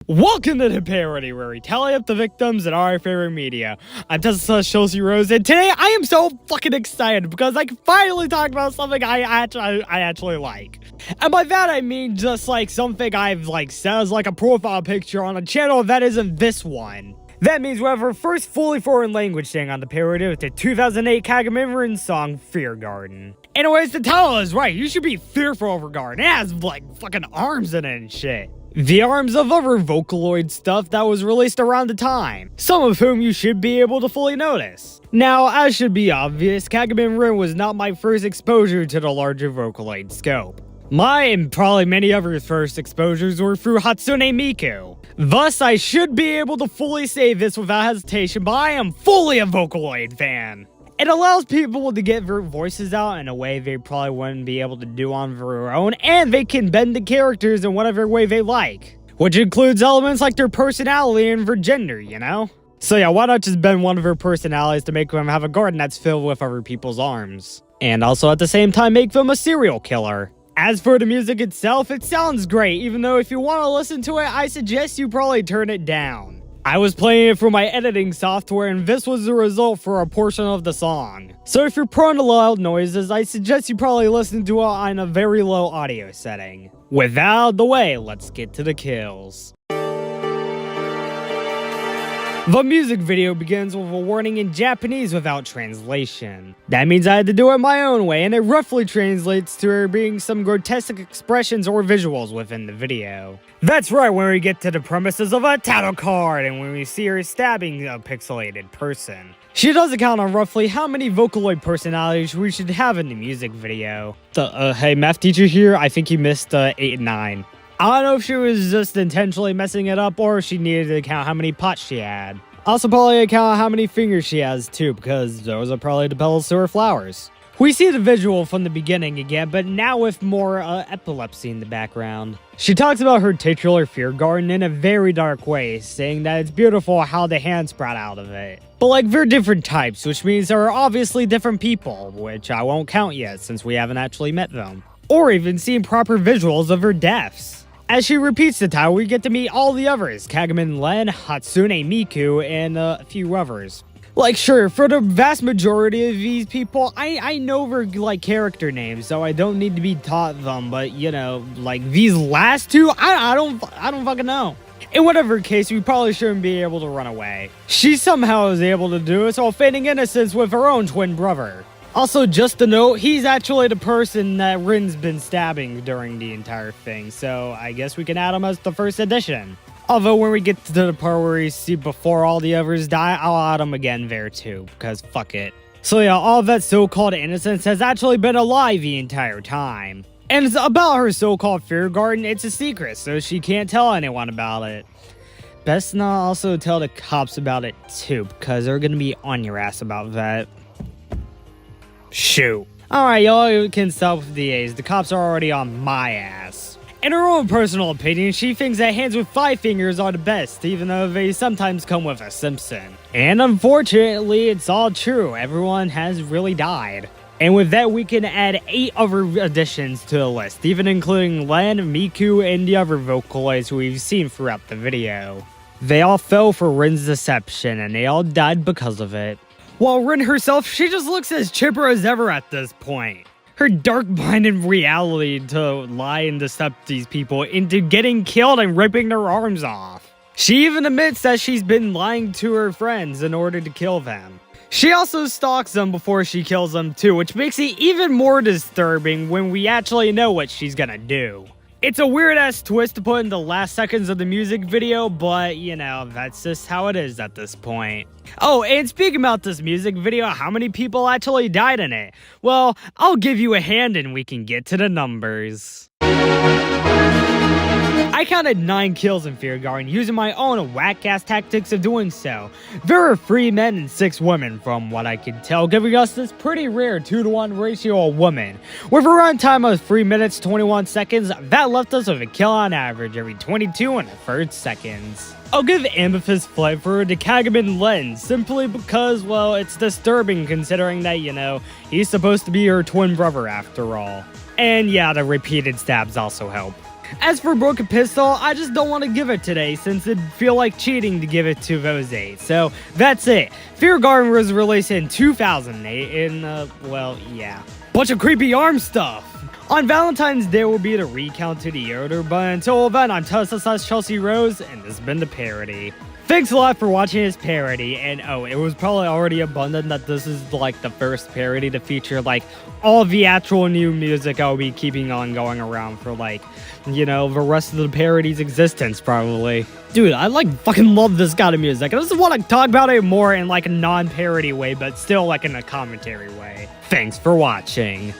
Welcome to the parody where we tally up the victims in our favorite media. I'm Tesla Chelsea Rose, and today I am so fucking excited because I can finally talk about something I actually like. And by that I mean just like something I've said as like a profile picture on a channel that isn't this one. That means we have our first fully foreign language thing on the parody with the 2008 Kagamine song Fear Garden. Anyways, the title is right, you should be fearful of Garden. It has like fucking arms in it and shit. The arms of other Vocaloid stuff that was released around the time, some of whom you should be able to fully notice. Now, as should be obvious, Kagamine was not my first exposure to the larger Vocaloid scope. My and probably many others' first exposures were through Hatsune Miku. Thus, I should be able to fully say this without hesitation, but I am fully a Vocaloid fan. It allows people to get their voices out in a way they probably wouldn't be able to do on their own, and they can bend the characters in whatever way they like. Which includes elements like their personality and their gender, you know? So yeah, why not just bend one of their personalities to make them have a garden that's filled with other people's arms? And also at the same time make them a serial killer. As for the music itself, it sounds great, even though if you want to listen to it, I suggest you probably turn it down. I was playing it for my editing software, and this was the result for a portion of the song. So if you're prone to loud noises, I suggest you probably listen to it on a very low audio setting. With that out of the way, let's get to the kills. The music video begins with a warning in Japanese without translation. That means I had to do it my own way, and it roughly translates to there being some grotesque expressions or visuals within the video. That's right, when we get to the premises of a title card and when we see her stabbing a pixelated person. She does account on roughly how many Vocaloid personalities we should have in the music video. Hey, math teacher here, I think you missed 8 and 9. I don't know if she was just intentionally messing it up or if she needed to count how many pots she had. Also probably account how many fingers she has too, because those are probably the petals to her flowers. We see the visual from the beginning again, but now with more epilepsy in the background. She talks about her titular fear garden in a very dark way, saying that it's beautiful how the hands sprout out of it. But like, they're different types, which means there are obviously different people, which I won't count yet since we haven't actually met them. Or even seen proper visuals of her deaths. As she repeats the title, we get to meet all the others, Kagamine Len, Hatsune Miku, and a few others. Like, sure, for the vast majority of these people, I know their, character names, so I don't need to be taught them, but, you know, these last two, I don't fucking know. In whatever case, we probably shouldn't be able to run away. She somehow is able to do it while feigning innocence with her own twin brother. Also, just to note, he's actually the person that Rin's been stabbing during the entire thing, so I guess we can add him as the first addition. Although when we get to the part where we see before all the others die, I'll add him again there too, because fuck it. So yeah, all that so-called innocence has actually been a lie the entire time. And it's about her so-called fear garden, it's a secret, so she can't tell anyone about it. Best not also tell the cops about it too, because they're gonna be on your ass about that. Shoot. Alright, y'all can stop with the A's. The cops are already on my ass. In her own personal opinion, she thinks that hands with 5 fingers are the best, even though they sometimes come with a Simpson. And unfortunately, it's all true. Everyone has really died. And with that, we can add 8 other additions to the list, even including Len, Miku, and the other Vocaloids we've seen throughout the video. They all fell for Rin's deception, and they all died because of it. While Rin herself, she just looks as chipper as ever at this point. Her dark-minded reality to lie and decept these people into getting killed and ripping their arms off. She even admits that she's been lying to her friends in order to kill them. She also stalks them before she kills them too, which makes it even more disturbing when we actually know what she's gonna do. It's a weird-ass twist to put in the last seconds of the music video, but, you know, that's just how it is at this point. Oh, and speaking about this music video, how many people actually died in it? Well, I'll give you a hand and we can get to the numbers. I counted 9 kills in Fear Garden using my own whack-ass tactics of doing so. There are 3 men and 6 women from what I can tell, giving us this pretty rare 2-to-1 ratio of women. With a runtime of 3 minutes 21 seconds, that left us with a kill on average every 22 and a third seconds. I'll give Amethyst flavor to Kagamine Len simply because, well, it's disturbing considering that, you know, he's supposed to be her twin brother after all. And yeah, the repeated stabs also help. As for Broken Pistol, I just don't want to give it today since it'd feel like cheating to give it to those 8. So that's it. Fear Garden was released in 2008 in, well, yeah. Bunch of creepy arm stuff. On Valentine's Day will be the recount to the order, but until then, I'm Chelsea Rose, and this has been the parody. Thanks a lot for watching this parody, and oh, it was probably already abundant that this is like the first parody to feature like all the actual new music I'll be keeping on going around for like, you know, the rest of the parody's existence probably. Dude, I like fucking love this kind of music. I just want to talk about it more in like a non-parody way, but still like in a commentary way. Thanks for watching.